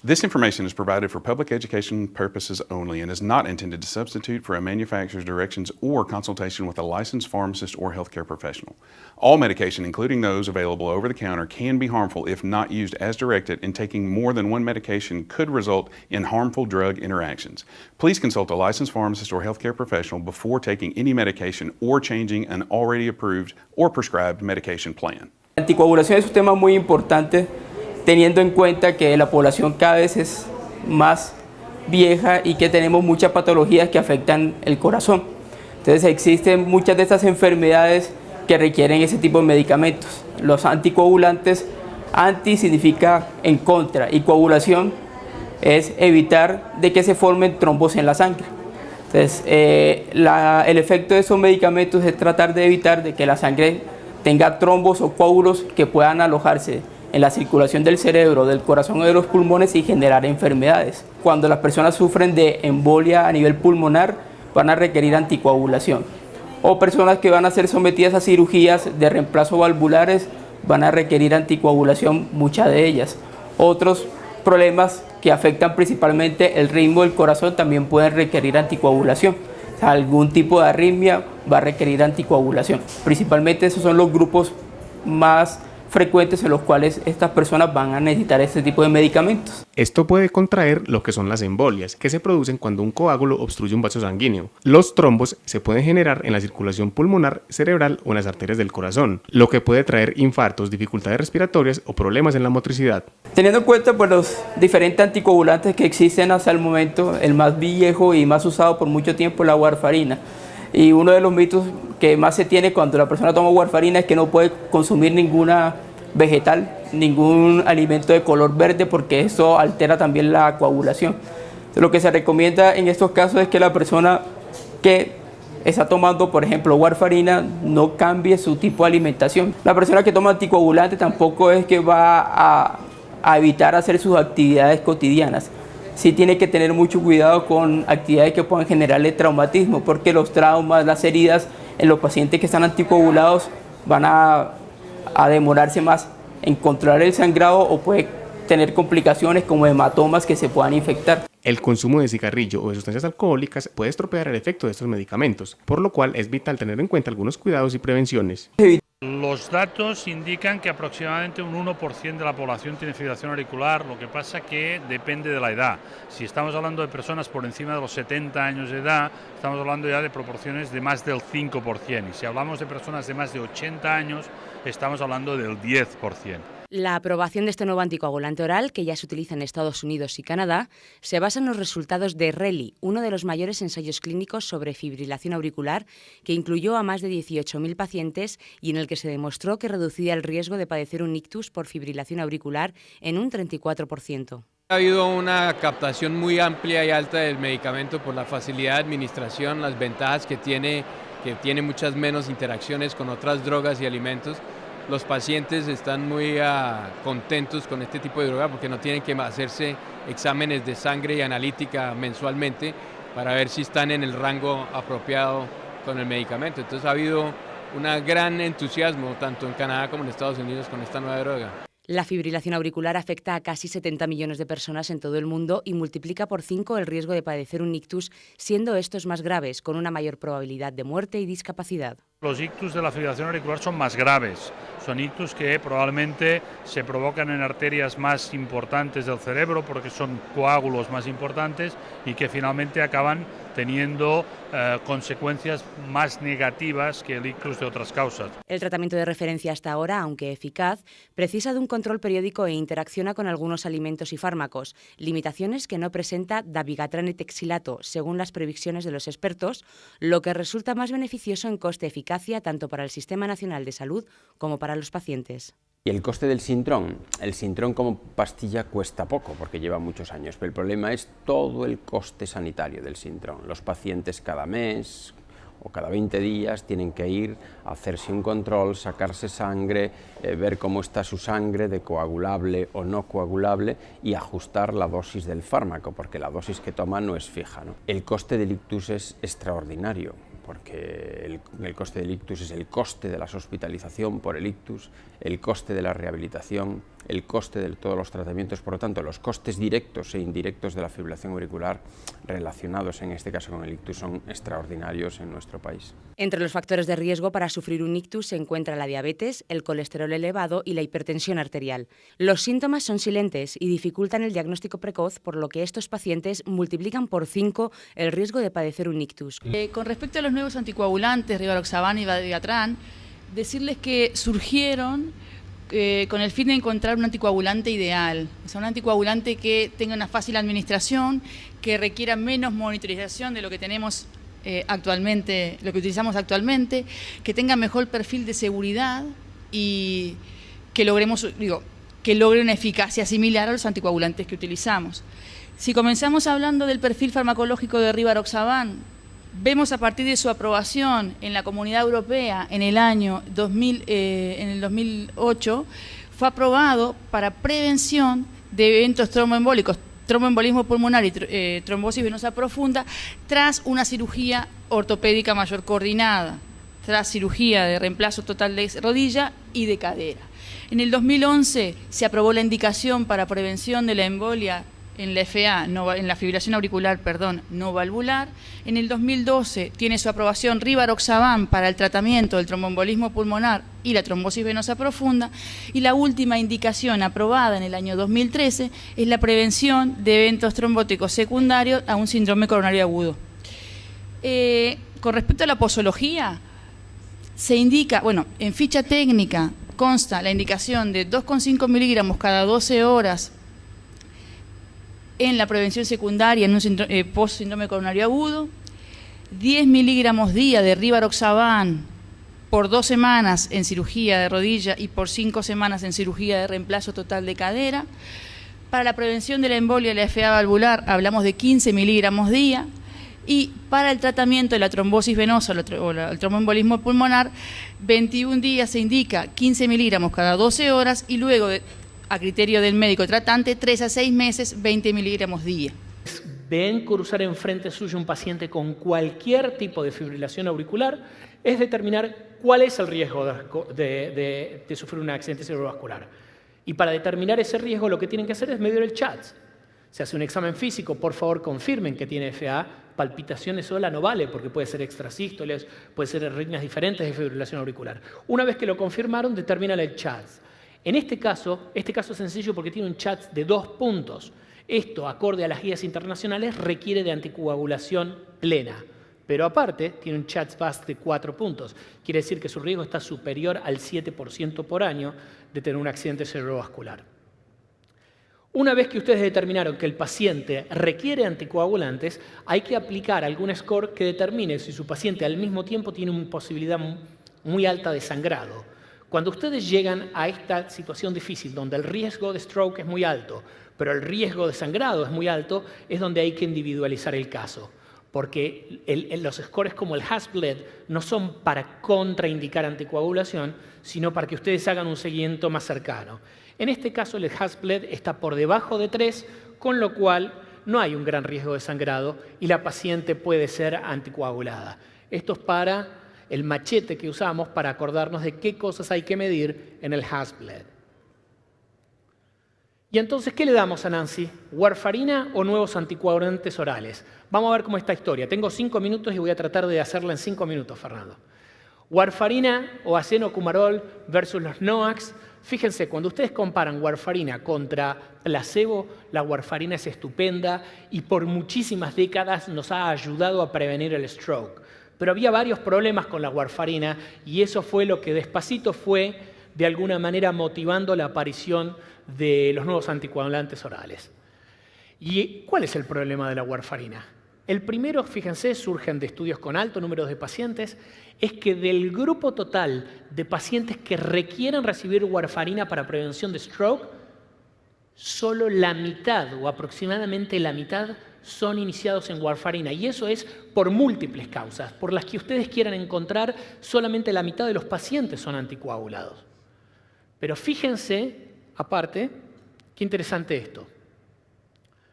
This information is provided for public education purposes only and is not intended to substitute for a manufacturer's directions or consultation with a licensed pharmacist or healthcare professional. All medication, including those available over the counter, can be harmful if not used as directed, and taking more than one medication could result in harmful drug interactions. Please consult a licensed pharmacist or healthcare professional before taking any medication or changing an already approved or prescribed medication plan. La anticoagulación es un tema muy importante, teniendo en cuenta que la población cada vez es más vieja y que tenemos muchas patologías que afectan el corazón. Entonces existen muchas de estas enfermedades que requieren ese tipo de medicamentos. Los anticoagulantes, anti significa en contra y coagulación es evitar de que se formen trombos en la sangre. Entonces el efecto de esos medicamentos es tratar de evitar de que la sangre tenga trombos o coágulos que puedan alojarse en la circulación del cerebro, del corazón o de los pulmones y generar enfermedades. Cuando las personas sufren de embolia a nivel pulmonar, van a requerir anticoagulación. O personas que van a ser sometidas a cirugías de reemplazo valvulares van a requerir anticoagulación, muchas de ellas. Otros problemas que afectan principalmente el ritmo del corazón también pueden requerir anticoagulación. O sea, algún tipo de arritmia va a requerir anticoagulación. Principalmente esos son los grupos más frecuentes en los cuales estas personas van a necesitar este tipo de medicamentos. Esto puede contraer lo que son las embolias, que se producen cuando un coágulo obstruye un vaso sanguíneo. Los trombos se pueden generar en la circulación pulmonar, cerebral o en las arterias del corazón, lo que puede traer infartos, dificultades respiratorias o problemas en la motricidad. Teniendo en cuenta pues, los diferentes anticoagulantes que existen hasta el momento, el más viejo y más usado por mucho tiempo es la warfarina. Y uno de los mitos que más se tiene cuando la persona toma warfarina es que no puede consumir ninguna vegetal, ningún alimento de color verde, porque eso altera también la coagulación. Entonces, lo que se recomienda en estos casos es que la persona que está tomando, por ejemplo, warfarina, no cambie su tipo de alimentación. La persona que toma anticoagulante tampoco es que va a evitar hacer sus actividades cotidianas. Sí tiene que tener mucho cuidado con actividades que puedan generarle traumatismo, porque los traumas, las heridas en los pacientes que están anticoagulados van a demorarse más en controlar el sangrado o puede tener complicaciones como hematomas que se puedan infectar. El consumo de cigarrillo o de sustancias alcohólicas puede estropear el efecto de estos medicamentos, por lo cual es vital tener en cuenta algunos cuidados y prevenciones. Los datos indican que aproximadamente un 1% de la población tiene fibrilación auricular, lo que pasa que depende de la edad. Si estamos hablando de personas por encima de los 70 años de edad, estamos hablando ya de proporciones de más del 5%. Y si hablamos de personas de más de 80 años, estamos hablando del 10%. La aprobación de este nuevo anticoagulante oral, que ya se utiliza en Estados Unidos y Canadá, se basa en los resultados de RELI, uno de los mayores ensayos clínicos sobre fibrilación auricular, que incluyó a más de 18.000 pacientes y en el que se demostró que reducía el riesgo de padecer un ictus por fibrilación auricular en un 34%. Ha habido una captación muy amplia y alta del medicamento por la facilidad de administración, las ventajas que tiene muchas menos interacciones con otras drogas y alimentos. Los pacientes están muy contentos con este tipo de droga porque no tienen que hacerse exámenes de sangre y analítica mensualmente para ver si están en el rango apropiado con el medicamento. Entonces ha habido un gran entusiasmo tanto en Canadá como en Estados Unidos con esta nueva droga. La fibrilación auricular afecta a casi 70 millones de personas en todo el mundo y multiplica por 5 el riesgo de padecer un ictus, siendo estos más graves, con una mayor probabilidad de muerte y discapacidad. Los ictus de la fibrilación auricular son más graves, son ictus que probablemente se provocan en arterias más importantes del cerebro porque son coágulos más importantes y que finalmente acaban teniendo consecuencias más negativas que el ictus de otras causas. El tratamiento de referencia hasta ahora, aunque eficaz, precisa de un control periódico e interacciona con algunos alimentos y fármacos, limitaciones que no presenta dabigatran etixilato, según las previsiones de los expertos, lo que resulta más beneficioso en coste-eficacia tanto para el Sistema Nacional de Salud como para los pacientes. Y el coste del Sintrón. El Sintrón como pastilla cuesta poco porque lleva muchos años, pero el problema es todo el coste sanitario del Sintrón. Los pacientes cada mes o cada 20 días tienen que ir a hacerse un control, sacarse sangre, ver cómo está su sangre, de coagulable o no coagulable, y ajustar la dosis del fármaco, porque la dosis que toman no es fija, ¿no? El coste del ictus es extraordinario, porque el coste del ictus es el coste de la hospitalización por el ictus, el coste de la rehabilitación, el coste de todos los tratamientos. Por lo tanto, los costes directos e indirectos de la fibrilación auricular relacionados en este caso con el ictus son extraordinarios en nuestro país. Entre los factores de riesgo para sufrir un ictus se encuentra la diabetes, el colesterol elevado y la hipertensión arterial. Los síntomas son silentes y dificultan el diagnóstico precoz, por lo que estos pacientes multiplican por 5 el riesgo de padecer un ictus. Con respecto a los nuevos anticoagulantes, rivaroxaban y Dabigatran, decirles que surgieron con el fin de encontrar un anticoagulante ideal, o sea, un anticoagulante que tenga una fácil administración, que requiera menos monitorización de lo que tenemos actualmente, lo que utilizamos actualmente, que tenga mejor perfil de seguridad y que que logre una eficacia similar a los anticoagulantes que utilizamos. Si comenzamos hablando del perfil farmacológico de rivaroxaban, vemos a partir de su aprobación en la Comunidad Europea en el año 2008, fue aprobado para prevención de eventos tromboembólicos, tromboembolismo pulmonar y trombosis venosa profunda, tras una cirugía ortopédica mayor coordinada, tras cirugía de reemplazo total de rodilla y de cadera. En el 2011 se aprobó la indicación para prevención de la embolia en la FA, en la fibrilación auricular, no valvular. En el 2012 tiene su aprobación rivaroxaban para el tratamiento del tromboembolismo pulmonar y la trombosis venosa profunda. Y la última indicación aprobada en el año 2013 es la prevención de eventos trombóticos secundarios a un síndrome coronario agudo. Con respecto a la posología, se indica, en ficha técnica consta la indicación de 2,5 miligramos cada 12 horas en la prevención secundaria en un post-síndrome coronario agudo, 10 miligramos día de rivaroxaban por 2 semanas en cirugía de rodilla y por 5 semanas en cirugía de reemplazo total de cadera. Para la prevención de la embolia y la FA valvular hablamos de 15 miligramos día, y para el tratamiento de la trombosis venosa o el tromboembolismo pulmonar, 21 días se indica 15 miligramos cada 12 horas y luego, a criterio del médico tratante, 3 a 6 meses, 20 miligramos día. Ven cruzar enfrente suyo un paciente con cualquier tipo de fibrilación auricular, es determinar cuál es el riesgo de sufrir un accidente cerebrovascular. Y para determinar ese riesgo lo que tienen que hacer es medir el CHATS. Se hace un examen físico, por favor confirmen que tiene FA, palpitaciones sola no vale porque puede ser extrasístoles, puede ser arritmias diferentes de fibrilación auricular. Una vez que lo confirmaron, determinan el CHATS. En este caso es sencillo porque tiene un CHATS de 2 puntos. Esto, acorde a las guías internacionales, requiere de anticoagulación plena. Pero aparte, tiene un CHATS-BAST de 4 puntos. Quiere decir que su riesgo está superior al 7% por año de tener un accidente cerebrovascular. Una vez que ustedes determinaron que el paciente requiere anticoagulantes, hay que aplicar algún score que determine si su paciente al mismo tiempo tiene una posibilidad muy alta de sangrado. Cuando ustedes llegan a esta situación difícil, donde el riesgo de stroke es muy alto, pero el riesgo de sangrado es muy alto, es donde hay que individualizar el caso. Porque los scores como el HAS-BLED no son para contraindicar anticoagulación, sino para que ustedes hagan un seguimiento más cercano. En este caso, el HAS-BLED está por debajo de 3, con lo cual no hay un gran riesgo de sangrado y la paciente puede ser anticoagulada. Esto es para el machete que usamos para acordarnos de qué cosas hay que medir en el HAS-BLED. Y entonces, ¿qué le damos a Nancy? ¿Warfarina o nuevos anticoagulantes orales? Vamos a ver cómo está esta historia. Tengo 5 minutos y voy a tratar de hacerla en 5 minutos, Fernando. Warfarina o acenocumarol versus los NOACs. Fíjense, cuando ustedes comparan warfarina contra placebo, la warfarina es estupenda y por muchísimas décadas nos ha ayudado a prevenir el stroke. Pero había varios problemas con la warfarina y eso fue lo que despacito fue, de alguna manera, motivando la aparición de los nuevos anticoagulantes orales. ¿Y cuál es el problema de la warfarina? El primero, fíjense, surgen de estudios con alto número de pacientes, es que del grupo total de pacientes que requieren recibir warfarina para prevención de stroke, solo la mitad o aproximadamente la mitad son iniciados en warfarina. Y eso es por múltiples causas, por las que ustedes quieran encontrar, solamente la mitad de los pacientes son anticoagulados. Pero fíjense, aparte, qué interesante esto.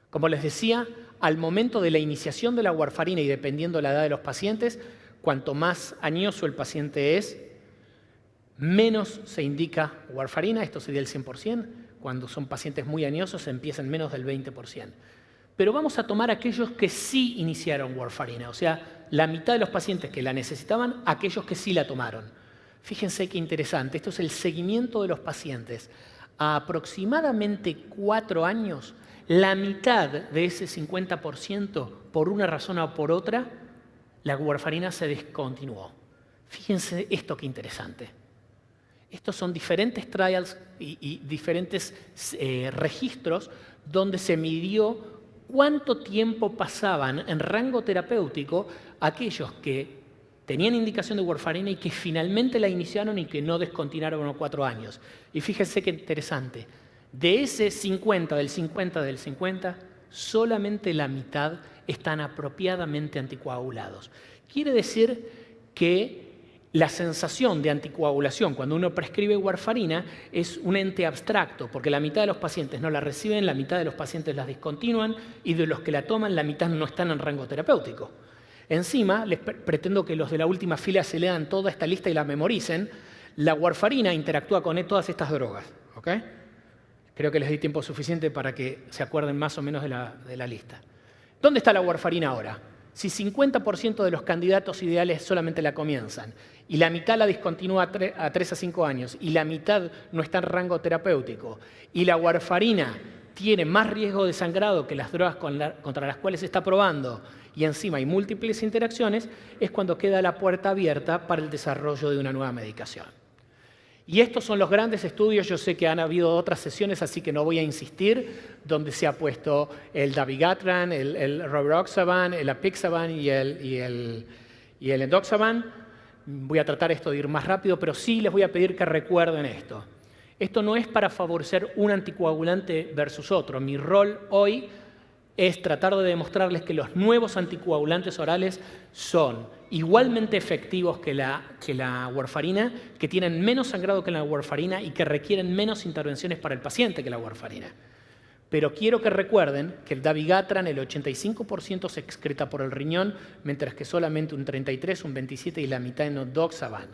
Como les decía, al momento de la iniciación de la warfarina y dependiendo de la edad de los pacientes, cuanto más añoso el paciente es, menos se indica warfarina, esto sería el 100%, cuando son pacientes muy añosos se empieza en menos del 20%. Pero vamos a tomar aquellos que sí iniciaron warfarina, o sea, la mitad de los pacientes que la necesitaban, aquellos que sí la tomaron. Fíjense qué interesante, esto es el seguimiento de los pacientes. A aproximadamente 4 años, la mitad de ese 50%, por una razón o por otra, la warfarina se descontinuó. Fíjense esto qué interesante. Estos son diferentes trials y diferentes registros donde se midió cuánto tiempo pasaban en rango terapéutico aquellos que tenían indicación de warfarina y que finalmente la iniciaron y que no descontinuaron a 4 años. Y fíjense qué interesante. De ese 50, del 50, del 50, solamente la mitad están apropiadamente anticoagulados. Quiere decir que la sensación de anticoagulación cuando uno prescribe warfarina es un ente abstracto, porque la mitad de los pacientes no la reciben, la mitad de los pacientes la discontinúan y de los que la toman, la mitad no están en rango terapéutico. Encima, les pretendo que los de la última fila se lean toda esta lista y la memoricen. La warfarina interactúa con todas estas drogas. ¿Ok? Creo que les di tiempo suficiente para que se acuerden más o menos de la lista. ¿Dónde está la warfarina ahora? Si 50% de los candidatos ideales solamente la comienzan y la mitad la discontinúa a 3 a 5 años y la mitad no está en rango terapéutico y la warfarina tiene más riesgo de sangrado que las drogas contra las cuales se está probando y encima hay múltiples interacciones, es cuando queda la puerta abierta para el desarrollo de una nueva medicación. Y estos son los grandes estudios, yo sé que han habido otras sesiones, así que no voy a insistir, donde se ha puesto el dabigatran, el rivaroxaban, el apixaban y el endoxaban. Voy a tratar esto de ir más rápido, pero sí les voy a pedir que recuerden esto. Esto no es para favorecer un anticoagulante versus otro. Mi rol hoy es tratar de demostrarles que los nuevos anticoagulantes orales son igualmente efectivos que la warfarina, que tienen menos sangrado que la warfarina y que requieren menos intervenciones para el paciente que la warfarina. Pero quiero que recuerden que el dabigatran, el 85% se excreta por el riñón, mientras que solamente un 33, un 27 y la mitad en endoxaban.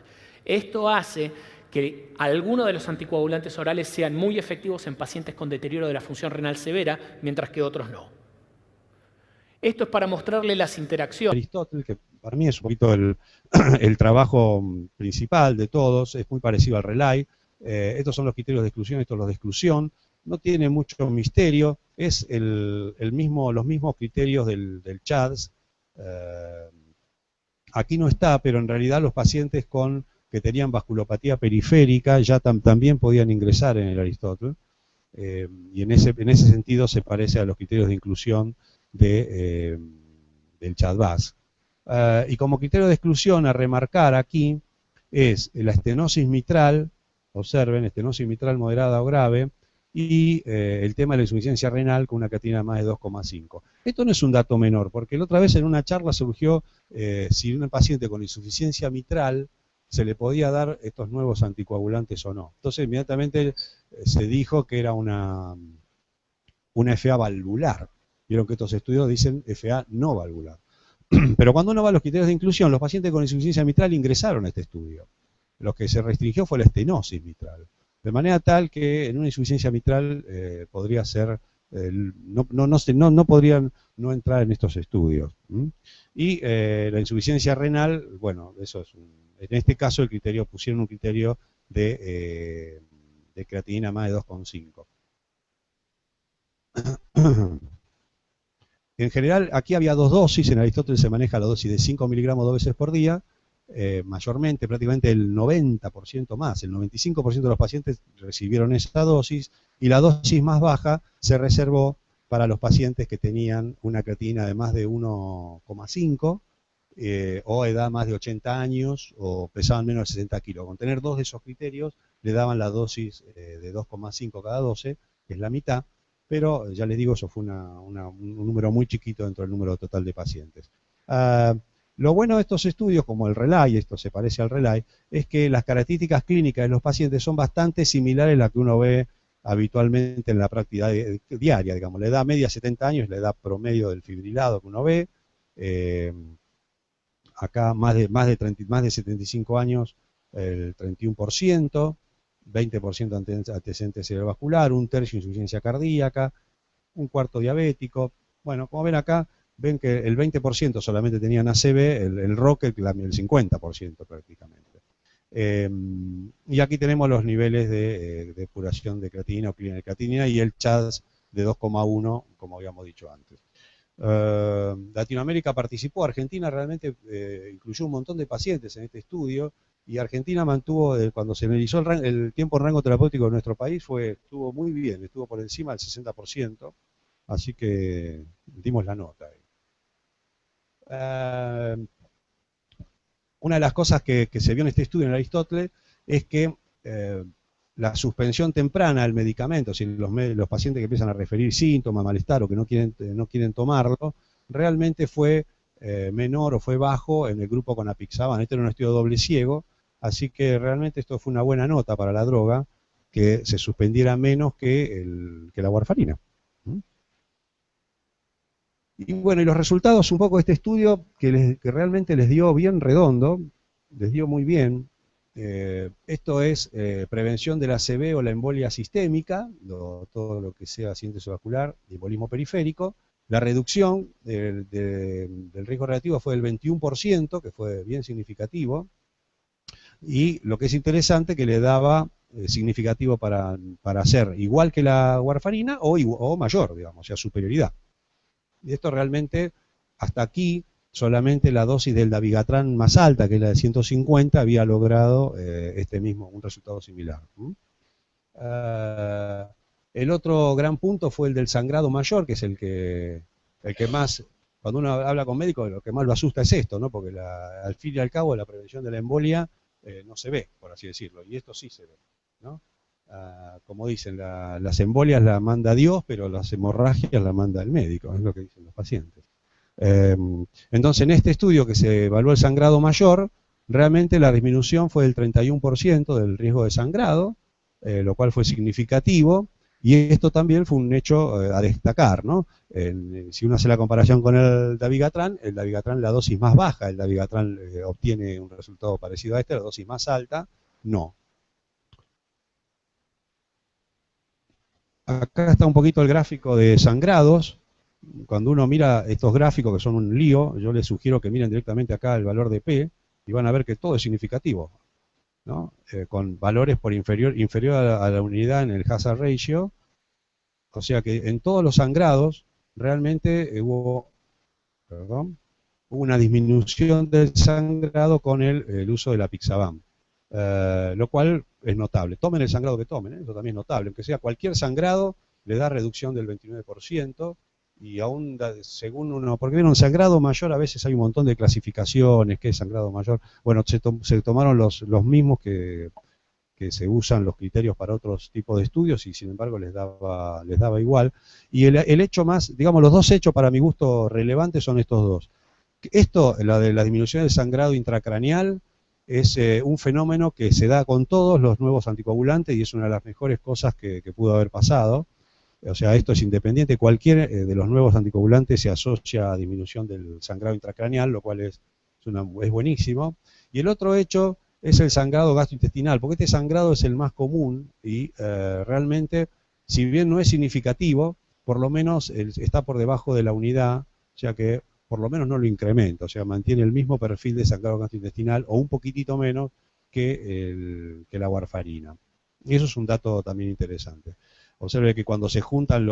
Esto hace que algunos de los anticoagulantes orales sean muy efectivos en pacientes con deterioro de la función renal severa, mientras que otros no. Esto es para mostrarle las interacciones. Aristóteles, que para mí es un poquito el trabajo principal de todos, es muy parecido al RELAI. Estos son los criterios de exclusión, estos los de exclusión. No tiene mucho misterio, es los mismos criterios del CHADS. Aquí no está, pero en realidad los pacientes que tenían vasculopatía periférica ya también podían ingresar en el Aristóteles. Y en ese sentido se parece a los criterios de inclusión del CHADS. Y como criterio de exclusión a remarcar aquí es la estenosis mitral, observen, estenosis mitral moderada o grave, y el tema de la insuficiencia renal con una creatinina más de 2,5. Esto no es un dato menor, porque la otra vez en una charla surgió si un paciente con insuficiencia mitral se le podía dar estos nuevos anticoagulantes o no. Entonces inmediatamente se dijo que era una FA valvular. Vieron que estos estudios dicen FA no valvular. Pero cuando uno va a los criterios de inclusión, los pacientes con insuficiencia mitral ingresaron a este estudio. Lo que se restringió fue la estenosis mitral. De manera tal que en una insuficiencia mitral podría ser, no podrían no entrar en estos estudios. Y la insuficiencia renal, bueno, eso es en este caso pusieron un criterio de creatinina más de 2,5. En general, aquí había 2 dosis, en Aristóteles se maneja la dosis de 5 miligramos 2 veces por día, mayormente, prácticamente el 90% más, el 95% de los pacientes recibieron esa dosis, y la dosis más baja se reservó para los pacientes que tenían una creatinina de más de 1,5, o edad más de 80 años, o pesaban menos de 60 kilos. Con tener 2 de esos criterios, le daban la dosis de 2,5 cada 12, que es la mitad, pero ya les digo, eso fue un número muy chiquito dentro del número total de pacientes. Lo bueno de estos estudios, como el RELAI, esto se parece al RELAI, es que las características clínicas de los pacientes son bastante similares a las que uno ve habitualmente en la práctica diaria, digamos. La edad media 70 años, la edad promedio del fibrilado que uno ve. acá más de 75 años el 31%, 20% antecedente cerebrovascular, un tercio insuficiencia cardíaca, un cuarto diabético. Bueno, como ven acá, ven que el 20% solamente tenían ACV, el Rocket el 50% prácticamente. Y aquí tenemos los niveles de depuración de creatinina o clínica de creatinina y el CHADS de 2,1, como habíamos dicho antes. Latinoamérica participó, Argentina realmente incluyó un montón de pacientes en este estudio, y Argentina mantuvo, cuando se analizó el tiempo en rango terapéutico de nuestro país, estuvo muy bien, estuvo por encima del 60%, así que dimos la nota. Una de las cosas que se vio en este estudio en Aristóteles es que la suspensión temprana del medicamento, si los pacientes que empiezan a referir síntomas, malestar o que no quieren tomarlo, realmente fue menor o fue bajo en el grupo con apixaban. Este era un estudio doble ciego, así que realmente esto fue una buena nota para la droga, que se suspendiera menos que la warfarina. Y bueno, y los resultados un poco de este estudio que realmente les dio bien redondo, les dio muy bien. Esto es prevención de la ACV o la embolia sistémica, todo lo que sea accidente cerebrovascular y embolismo periférico. La reducción del riesgo relativo fue del 21%, que fue bien significativo. Y lo que es interesante, que le daba significativo para hacer igual que la warfarina o mayor, digamos, o sea, superioridad. Y esto realmente, hasta aquí, solamente la dosis del dabigatran más alta, que es la de 150, había logrado un resultado similar. El otro gran punto fue el del sangrado mayor, que es el que más, cuando uno habla con médicos, lo que más lo asusta es esto, ¿no? Porque al fin y al cabo la prevención de la embolia no se ve, por así decirlo, y esto sí se ve, ¿no? Como dicen, las embolias las manda Dios, pero las hemorragias las manda el médico, es lo que dicen los pacientes. Entonces, en este estudio que se evaluó el sangrado mayor, realmente la disminución fue del 31% del riesgo de sangrado, lo cual fue significativo, y esto también fue un hecho a destacar, ¿no? Si uno hace la comparación con el dabigatran, la dosis más baja, el dabigatran obtiene un resultado parecido a este, la dosis más alta, no. Acá está un poquito el gráfico de sangrados. Cuando uno mira estos gráficos, que son un lío, yo les sugiero que miren directamente acá el valor de P, y van a ver que todo es significativo, ¿no? Con valores por inferior a la unidad en el hazard ratio. O sea que en todos los sangrados realmente hubo una disminución del sangrado con el uso de la apixaban. Lo cual es notable. Tomen el sangrado que tomen, eso también es notable. Aunque sea cualquier sangrado, le da reducción del 29%, y aún según uno, porque en un sangrado mayor a veces hay un montón de clasificaciones, ¿qué es sangrado mayor? Bueno, se tomaron los mismos que se usan los criterios para otros tipos de estudios, y sin embargo les daba igual. Y el hecho más, digamos, los dos hechos para mi gusto relevantes son estos dos. Esto, la de la disminución del sangrado intracraneal, es un fenómeno que se da con todos los nuevos anticoagulantes y es una de las mejores cosas que pudo haber pasado. O sea, esto es independiente, cualquier de los nuevos anticoagulantes se asocia a disminución del sangrado intracraneal, lo cual es buenísimo. Y el otro hecho es el sangrado gastrointestinal, porque este sangrado es el más común y realmente, si bien no es significativo, por lo menos está por debajo de la unidad, o sea que por lo menos no lo incrementa, o sea, mantiene el mismo perfil de sangrado gastrointestinal o un poquitito menos que la warfarina. Y eso es un dato también interesante. Observe que cuando se juntan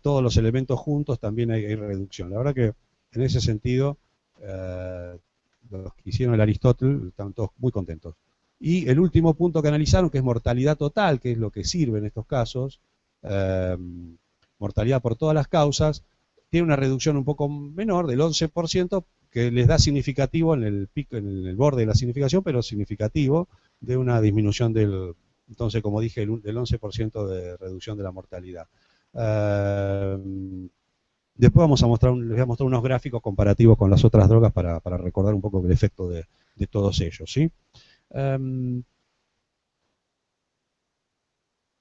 todos los elementos juntos también hay reducción. La verdad que en ese sentido los que hicieron el Aristóteles están todos muy contentos. Y el último punto que analizaron, que es mortalidad total, que es lo que sirve en estos casos, mortalidad por todas las causas, tiene una reducción un poco menor, del 11%, que les da significativo en el pico, en el borde de la significación, pero significativo de una disminución entonces, como dije, del 11% de reducción de la mortalidad. Después les voy a mostrar unos gráficos comparativos con las otras drogas para recordar un poco el efecto de todos ellos, ¿sí?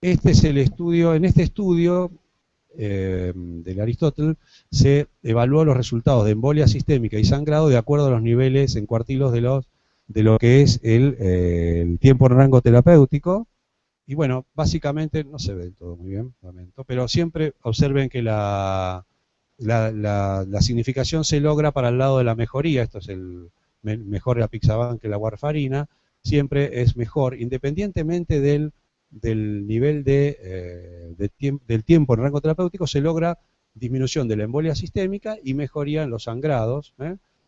Este es el estudio. En este estudio del Aristóteles, se evaluó los resultados de embolia sistémica y sangrado de acuerdo a los niveles en cuartilos de lo que es el tiempo en rango terapéutico. Y bueno, básicamente, no se ve todo muy bien, lamento, pero siempre observen que la significación se logra para el lado de la mejoría. Esto es mejor el apixaban que la warfarina, siempre es mejor, independientemente del nivel del tiempo en rango terapéutico, se logra disminución de la embolia sistémica y mejoría en los sangrados.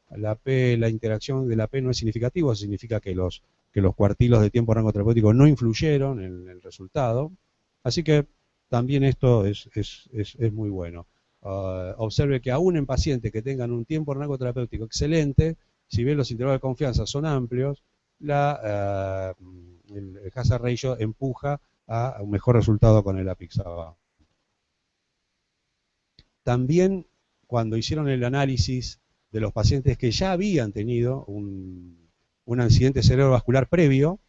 La interacción de la P no es significativa, eso significa que los cuartilos de tiempo en rango terapéutico no influyeron en el resultado. Así que también esto es muy bueno. Observe que aún en pacientes que tengan un tiempo en rango terapéutico excelente, si bien los intervalos de confianza son amplios, el hazard ratio empuja a un mejor resultado con el apixaban. También cuando hicieron el análisis de los pacientes que ya habían tenido un accidente cerebrovascular previo,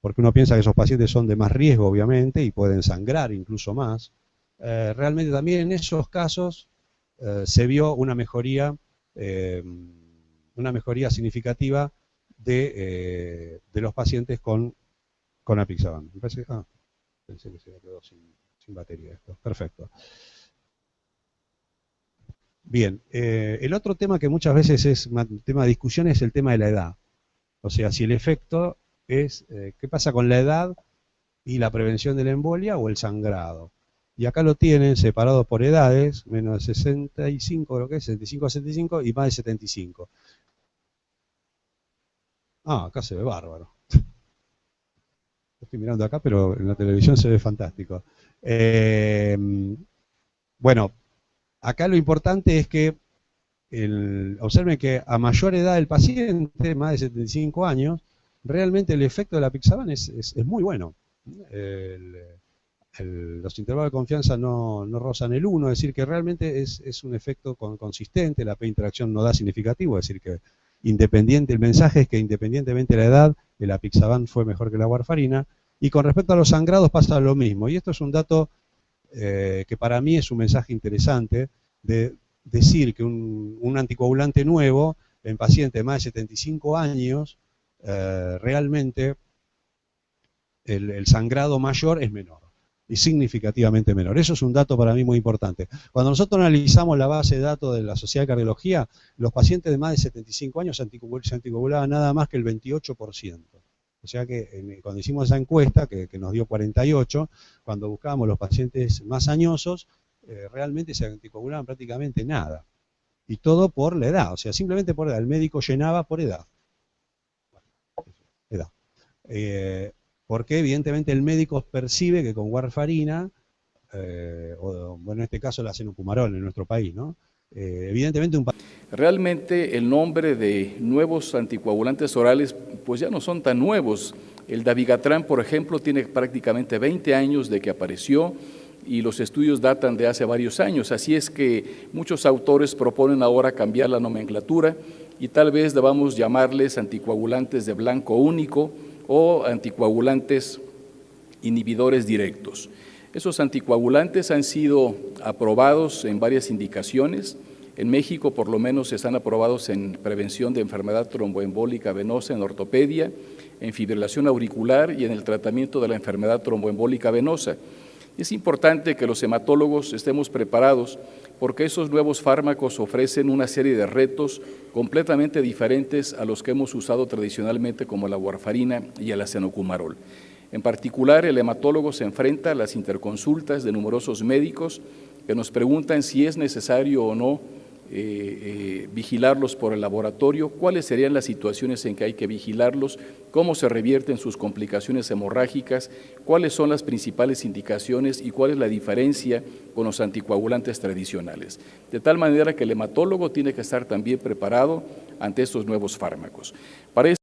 porque uno piensa que esos pacientes son de más riesgo obviamente y pueden sangrar incluso más, realmente también en esos casos se vio una mejoría significativa de los pacientes con apixaban. Me parece, pensé que se me quedó sin batería esto. Perfecto. Bien, el otro tema que muchas veces es tema de discusión es el tema de la edad. O sea, si el efecto es, ¿qué pasa con la edad y la prevención de la embolia o el sangrado? Y acá lo tienen separado por edades, menos de 65, creo que es, 65 a 75 y más de 75. Acá se ve bárbaro. Estoy mirando acá, pero en la televisión se ve fantástico. Bueno, acá lo importante es que observen que a mayor edad del paciente, más de 75 años, realmente el efecto de la apixaban es muy bueno. Los intervalos de confianza no rozan el 1, es decir, que realmente es un efecto consistente, la P-interacción no da significativo, es decir, que el mensaje es que independientemente de la edad, el apixaban fue mejor que la warfarina, y con respecto a los sangrados pasa lo mismo, y esto es un dato que para mí es un mensaje interesante, de decir que un anticoagulante nuevo en pacientes de más de 75 años, realmente el sangrado mayor es menor, y significativamente menor. Eso es un dato para mí muy importante. Cuando nosotros analizamos la base de datos de la Sociedad de Cardiología, los pacientes de más de 75 años se anticoagulaban nada más que el 28%. O sea que cuando hicimos esa encuesta, que nos dio 48, cuando buscábamos los pacientes más añosos, realmente se anticoagulaban prácticamente nada. Y todo por la edad, o sea, simplemente por edad. El médico llenaba por edad. Porque evidentemente el médico percibe que con warfarina, o bueno, en este caso la cenocumarol en nuestro país, ¿no? Evidentemente Realmente el nombre de nuevos anticoagulantes orales pues ya no son tan nuevos. El dabigatran, por ejemplo, tiene prácticamente 20 años de que apareció y los estudios datan de hace varios años, así es que muchos autores proponen ahora cambiar la nomenclatura y tal vez debamos llamarles anticoagulantes de blanco único o anticoagulantes inhibidores directos. Esos anticoagulantes han sido aprobados en varias indicaciones. En México, por lo menos, están aprobados en prevención de enfermedad tromboembólica venosa, en ortopedia, en fibrilación auricular y en el tratamiento de la enfermedad tromboembólica venosa. Es importante que los hematólogos estemos preparados porque esos nuevos fármacos ofrecen una serie de retos completamente diferentes a los que hemos usado tradicionalmente como la warfarina y el acenocumarol. En particular, el hematólogo se enfrenta a las interconsultas de numerosos médicos que nos preguntan si es necesario o no vigilarlos por el laboratorio, cuáles serían las situaciones en que hay que vigilarlos, cómo se revierten sus complicaciones hemorrágicas, cuáles son las principales indicaciones y cuál es la diferencia con los anticoagulantes tradicionales. De tal manera que el hematólogo tiene que estar también preparado ante estos nuevos fármacos. Para